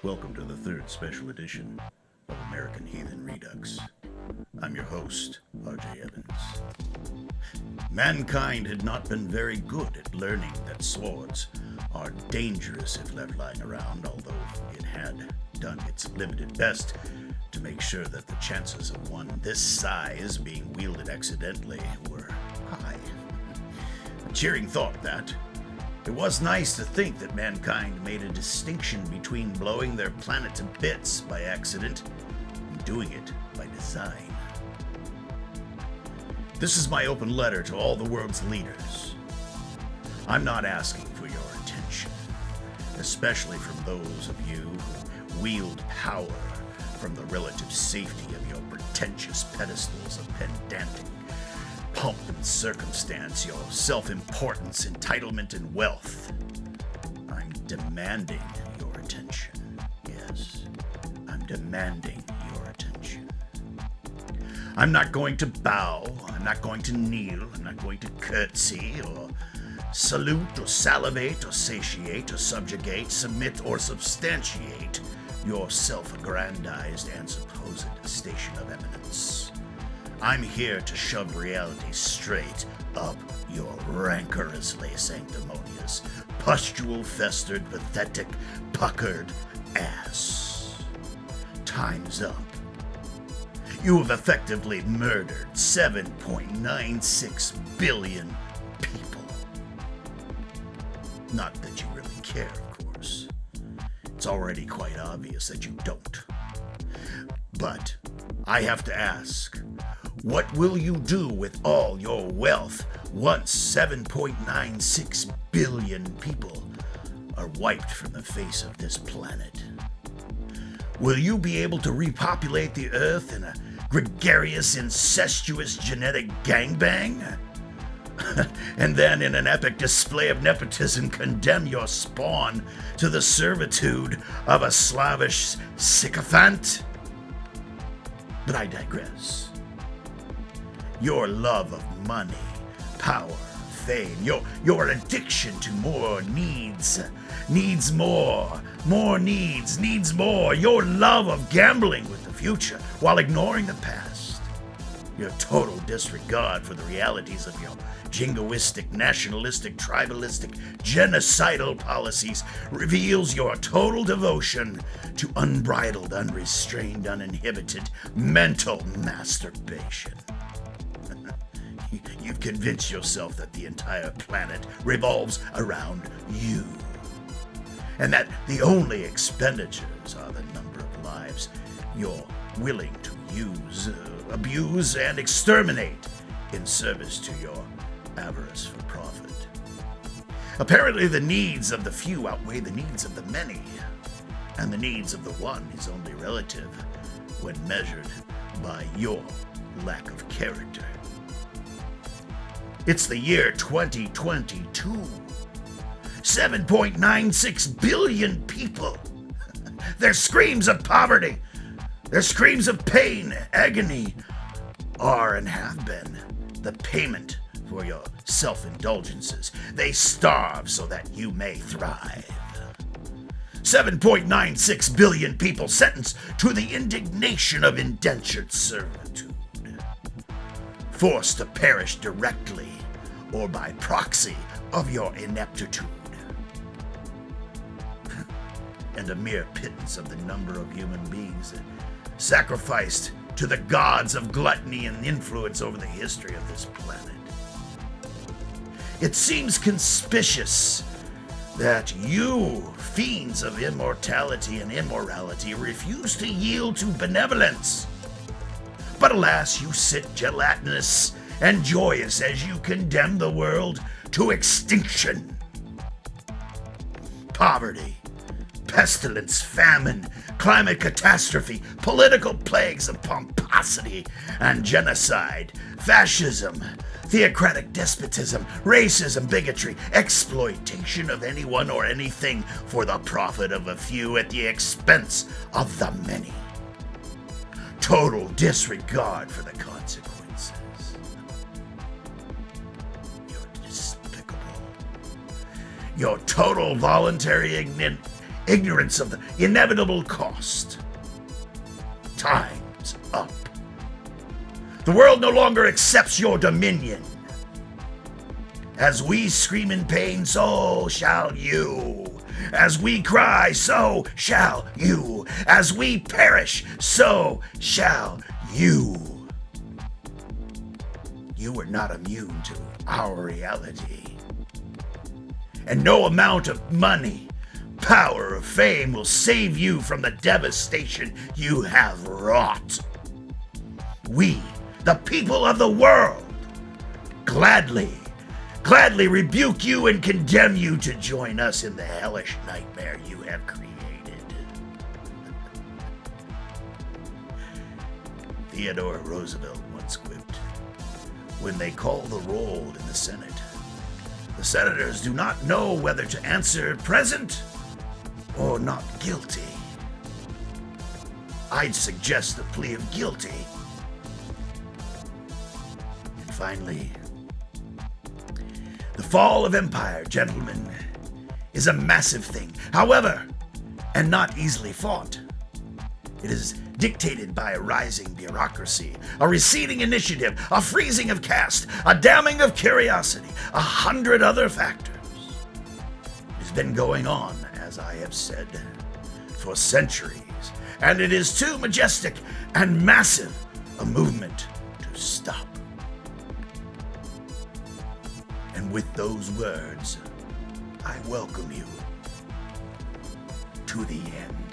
Welcome to the third special edition of American Heathen Redux. I'm your host, R.J. Evans. Mankind had not been very good at learning that swords are dangerous if left lying around, although it had done its limited best to make sure that the chances of one this size being wielded accidentally were high. A cheering thought that. It was nice to think that mankind made a distinction between blowing their planet to bits by accident and doing it by design. This is my open letter to all the world's leaders. I'm not asking for your attention, especially from those of you who wield power from the relative safety of your pretentious pedestals of pedantic pomp and circumstance, your self-importance, entitlement, and wealth. I'm demanding your attention. Yes, I'm demanding your attention. I'm not going to bow, I'm not going to kneel, I'm not going to curtsy, or salute, or salivate, or satiate, or subjugate, submit, or substantiate your self-aggrandized and supposed station of eminence. I'm here to shove reality straight up your rancorously sanctimonious, pustule-festered, pathetic, puckered ass. Time's up. You have effectively murdered 7.96 billion people. Not that you really care, of course. It's already quite obvious that you don't. But I have to ask, what will you do with all your wealth once 7.96 billion people are wiped from the face of this planet? Will you be able to repopulate the Earth in a gregarious, incestuous genetic gangbang? And then, in an epic display of nepotism, condemn your spawn to the servitude of a slavish sycophant? But I digress. Your love of money, power, fame, your addiction to more needs more needs more, your love of gambling with the future while ignoring the past, your total disregard for the realities of your jingoistic, nationalistic, tribalistic, genocidal policies reveals your total devotion to unbridled, unrestrained, uninhibited mental masturbation. You've convinced yourself that the entire planet revolves around you, and that the only expenditures are the number of lives you're willing to use, abuse, and exterminate in service to your avarice for profit. Apparently, the needs of the few outweigh the needs of the many, and the needs of the one is only relative when measured by your lack of character. It's the year 2022. 7.96 billion people. Their screams of poverty, their screams of pain, agony, are and have been the payment for your self-indulgences. They starve so that you may thrive. 7.96 billion people sentenced to the indignation of indentured servitude, forced to perish directly or by proxy of your ineptitude. And a mere pittance of the number of human beings sacrificed to the gods of gluttony and influence over the history of this planet. It seems conspicuous that you, fiends of immortality and immorality, refuse to yield to benevolence. But alas, you sit gelatinous and joyous as you condemn the world to extinction. Poverty, pestilence, famine, climate catastrophe, political plagues of pomposity and genocide, fascism, theocratic despotism, racism, bigotry, exploitation of anyone or anything for the profit of a few at the expense of the many. Total disregard for the consequences. You're despicable. Your total voluntary ignorance of the inevitable cost. Time's up. The world no longer accepts your dominion. As we scream in pain, so shall you. As we cry, so shall you. As we perish, so shall you. You are not immune to our reality. And no amount of money, power, or fame will save you from the devastation you have wrought. We, the people of the world, gladly rebuke you and condemn you to join us in the hellish nightmare you have created. Theodore Roosevelt once quipped, "When they call the roll in the Senate, the senators do not know whether to answer present or not guilty." I'd suggest the plea of guilty. And finally, the fall of empire, gentlemen, is a massive thing. However, and not easily fought. It is dictated by a rising bureaucracy, a receding initiative, a freezing of caste, a damming of curiosity, 100 other factors. It has been going on, as I have said, for centuries, and it is too majestic and massive a movement to stop. And with those words, I welcome you to the end.